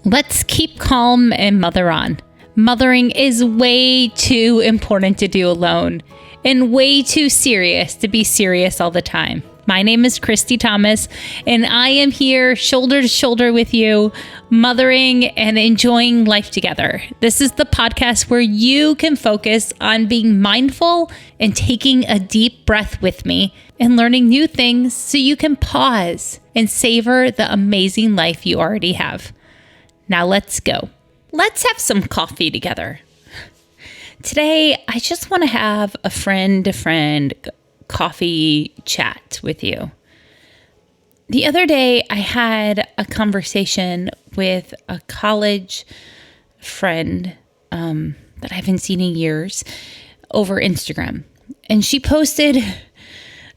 Let's keep calm and mother on. Mothering is way too important to do alone and way too serious to be serious all the time. My name is Christy Thomas, and I am here shoulder to shoulder with you, mothering and enjoying life together. This is the podcast where you can focus on being mindful and taking a deep breath with me and learning new things so you can pause and savor the amazing life you already have. Now let's go. Let's have some coffee together. Today, I just want to have a friend-to-friend coffee chat with you. The other day, I had a conversation with a college friend that I haven't seen in years over Instagram. And she posted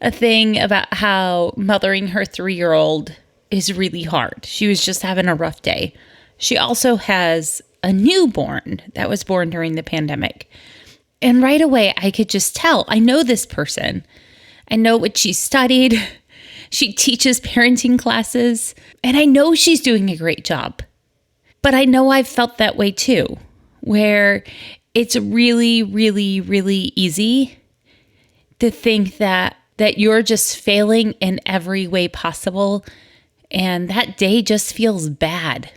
a thing about how mothering her 3-year-old is really hard. She was just having a rough day. She also has a newborn that was born during the pandemic. And right away, I could just tell, I know this person. I know what she studied. She teaches parenting classes, and I know she's doing a great job. But I know I've felt that way too, where it's really, really, really easy to think that you're just failing in every way possible, and that day just feels bad.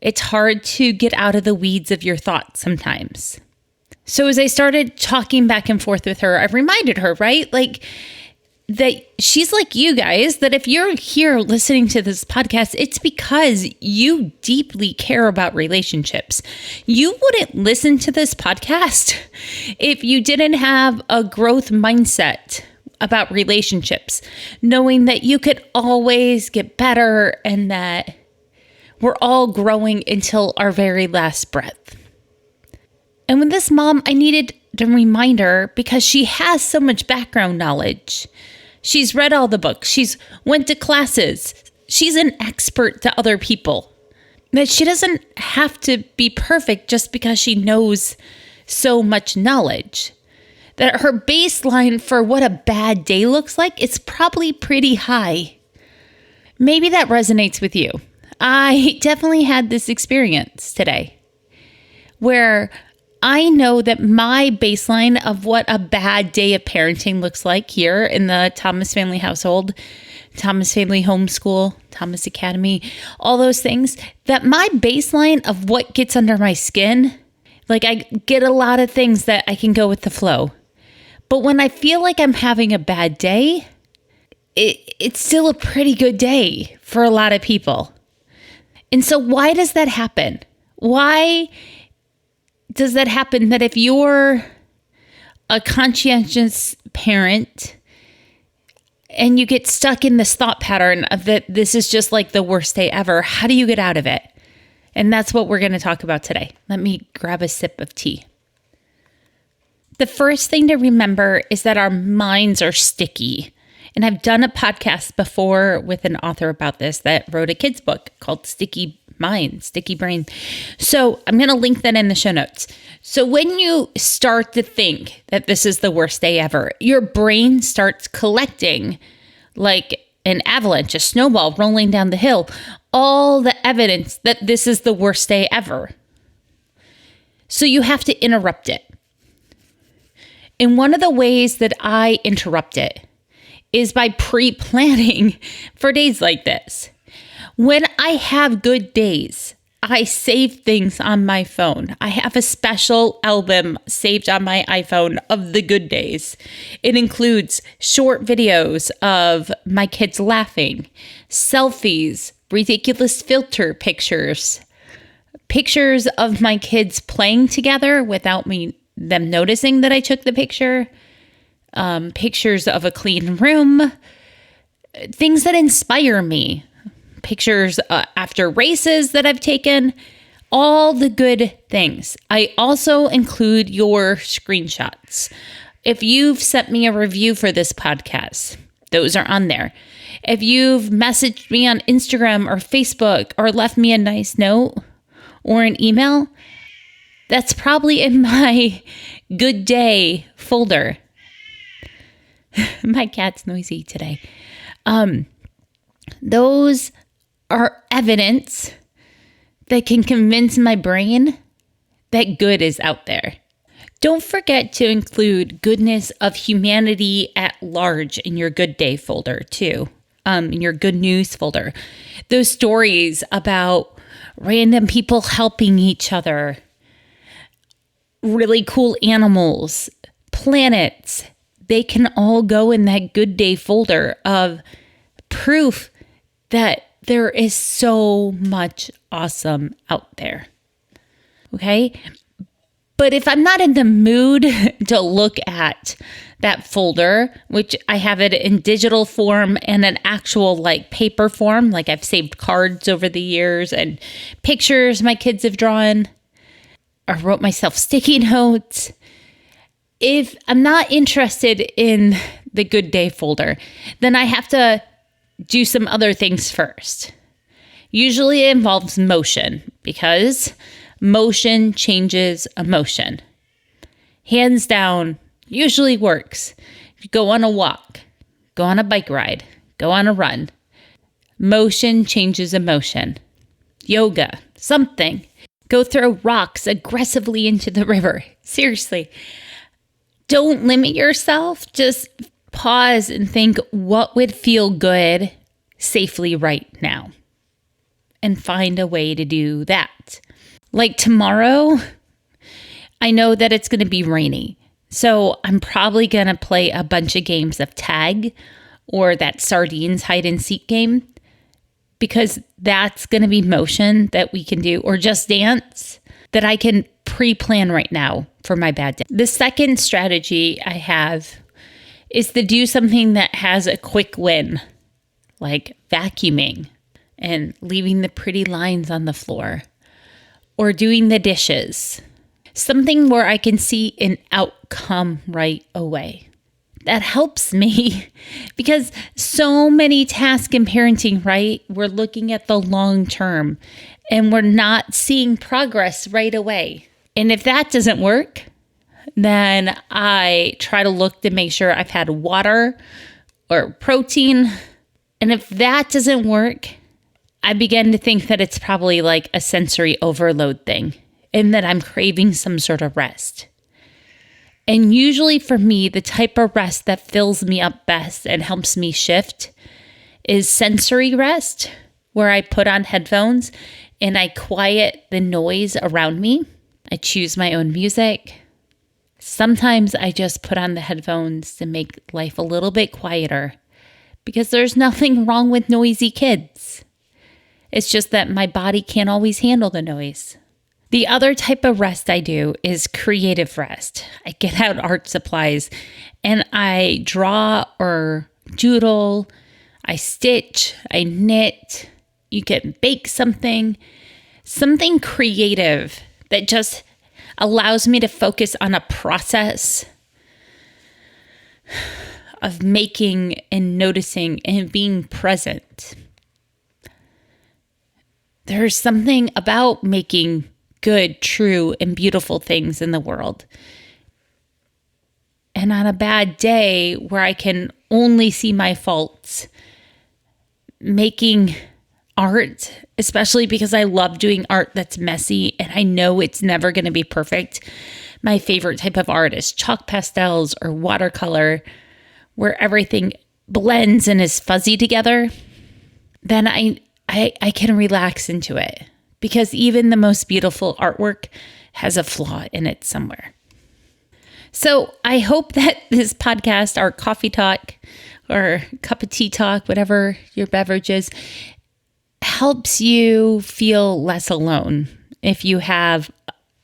It's hard to get out of the weeds of your thoughts sometimes. So as I started talking back and forth with her, I reminded her, right? Like that she's like you guys, that if you're here listening to this podcast, it's because you deeply care about relationships. You wouldn't listen to this podcast if you didn't have a growth mindset about relationships, knowing that you could always get better and that we're all growing until our very last breath. And with this mom, I needed to remind her because she has so much background knowledge. She's read all the books. She's went to classes. She's an expert to other people. That she doesn't have to be perfect just because she knows so much knowledge. That her baseline for what a bad day looks like is probably pretty high. Maybe that resonates with you. I definitely had this experience today where I know that my baseline of what a bad day of parenting looks like here in the Thomas family household, Thomas family homeschool, Thomas Academy, all those things, that my baseline of what gets under my skin, like I get a lot of things that I can go with the flow. But when I feel like I'm having a bad day, it's still a pretty good day for a lot of people. And so why does that happen? Why does that happen that if you're a conscientious parent and you get stuck in this thought pattern of that this is just like the worst day ever, how do you get out of it? And that's what we're going to talk about today. Let me grab a sip of tea. The first thing to remember is that our minds are sticky. And I've done a podcast before with an author about this that wrote a kid's book called Sticky Mind, Sticky Brain. So I'm going to link that in the show notes. So when you start to think that this is the worst day ever, your brain starts collecting like an avalanche, a snowball rolling down the hill, all the evidence that this is the worst day ever. So you have to interrupt it. And one of the ways that I interrupt it is by pre-planning for days like this. When I have good days, I save things on my phone. I have a special album saved on my iPhone of the good days. It includes short videos of my kids laughing, selfies, ridiculous filter pictures, pictures of my kids playing together without them noticing that I took the picture, pictures of a clean room, things that inspire me, pictures after races that I've taken, all the good things. I also include your screenshots. If you've sent me a review for this podcast, those are on there. If you've messaged me on Instagram or Facebook or left me a nice note or an email, that's probably in my good day folder. My cat's noisy today. Those are evidence that can convince my brain that good is out there. Don't forget to include goodness of humanity at large in your good day folder too, in your good news folder. Those stories about random people helping each other, really cool animals, planets, they can all go in that good day folder of proof that there is so much awesome out there. Okay? But if I'm not in the mood to look at that folder, which I have it in digital form and an actual like paper form, like I've saved cards over the years and pictures my kids have drawn, or wrote myself sticky notes. If I'm not interested in the good day folder, then I have to do some other things first. Usually it involves motion because motion changes emotion. Hands down, usually works. You go on a walk, go on a bike ride, go on a run. Motion changes emotion. Yoga, something. Go throw rocks aggressively into the river. Seriously. Don't limit yourself. Just pause and think what would feel good safely right now. And find a way to do that. Like tomorrow, I know that it's going to be rainy. So I'm probably going to play a bunch of games of tag or that Sardines hide and seek game, because that's going to be motion that we can do, or just dance that I can pre-plan right now for my bad day. The second strategy I have is to do something that has a quick win, like vacuuming and leaving the pretty lines on the floor, or doing the dishes. Something where I can see an outcome right away. That helps me because so many tasks in parenting, right? We're looking at the long term and we're not seeing progress right away. And if that doesn't work, then I try to look to make sure I've had water or protein. And if that doesn't work, I begin to think that it's probably like a sensory overload thing and that I'm craving some sort of rest. And usually for me, the type of rest that fills me up best and helps me shift is sensory rest, where I put on headphones and I quiet the noise around me. I choose my own music. Sometimes I just put on the headphones to make life a little bit quieter, because there's nothing wrong with noisy kids. It's just that my body can't always handle the noise. The other type of rest I do is creative rest. I get out art supplies and I draw or doodle, I stitch, I knit. You can bake something creative that just allows me to focus on a process of making and noticing and being present. There's something about making good, true, and beautiful things in the world. And on a bad day where I can only see my faults, making art, especially because I love doing art that's messy and I know it's never going to be perfect. My favorite type of art is chalk pastels or watercolor, where everything blends and is fuzzy together. Then I can relax into it, because even the most beautiful artwork has a flaw in it somewhere. So I hope that this podcast, our coffee talk or cup of tea talk, whatever your beverage is, helps you feel less alone. If you have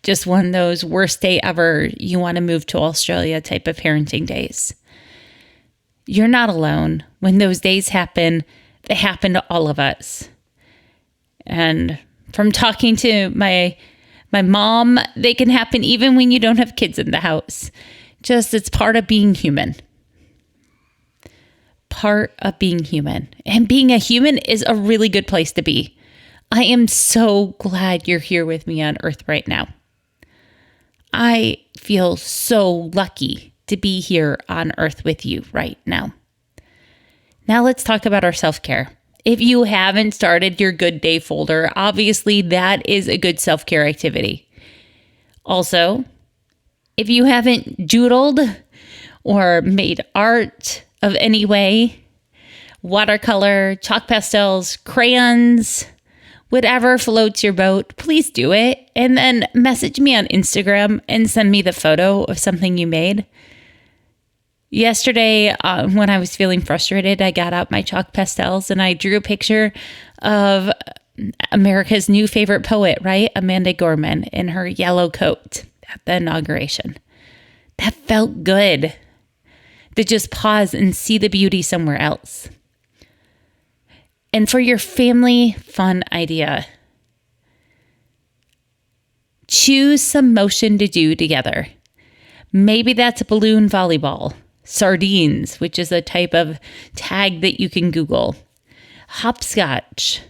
just one of those worst day ever, you want to move to Australia type of parenting days. You're not alone. When those days happen, they happen to all of us. And from talking to my mom, they can happen even when you don't have kids in the house. Just, it's part of being human. Part of being human. And being a human is a really good place to be. I am so glad you're here with me on Earth right now. I feel so lucky to be here on Earth with you right now. Now let's talk about our self-care. If you haven't started your good day folder, obviously that is a good self-care activity. Also, if you haven't doodled or made art of any way, watercolor, chalk pastels, crayons, whatever floats your boat, please do it. And then message me on Instagram and send me the photo of something you made. Yesterday, when I was feeling frustrated, I got out my chalk pastels and I drew a picture of America's new favorite poet, right? Amanda Gorman in her yellow coat at the inauguration. That felt good to just pause and see the beauty somewhere else. And for your family fun idea, choose some motion to do together. Maybe that's balloon volleyball, Sardines, which is a type of tag that you can Google, hopscotch,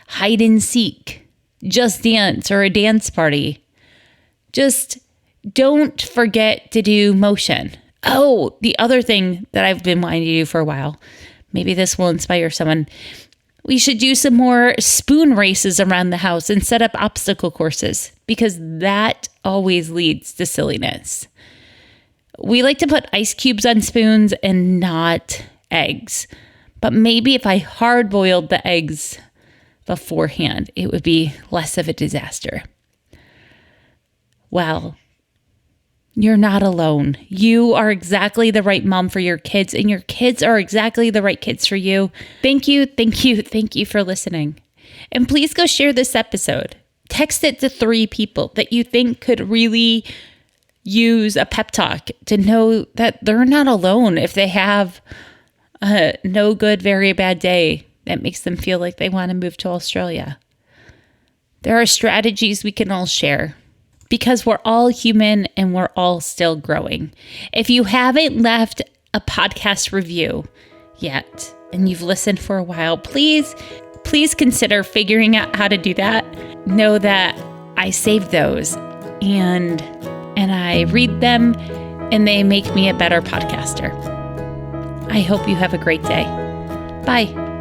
hide and seek, just dance, or a dance party. Just don't forget to do motion. Oh, the other thing that I've been wanting to do for a while, maybe this will inspire someone. We should do some more spoon races around the house and set up obstacle courses, because that always leads to silliness. We like to put ice cubes on spoons and not eggs. But maybe if I hard boiled the eggs beforehand, it would be less of a disaster. Well, you're not alone. You are exactly the right mom for your kids, and your kids are exactly the right kids for you. Thank you for listening. And please go share this episode. Text it to 3 people that you think could really use a pep talk to know that they're not alone if they have a no good, very bad day that makes them feel like they want to move to Australia. There are strategies we can all share, because we're all human and we're all still growing. If you haven't left a podcast review yet and you've listened for a while, please consider figuring out how to do that. Know that I save those and I read them, and they make me a better podcaster. I hope you have a great day. Bye.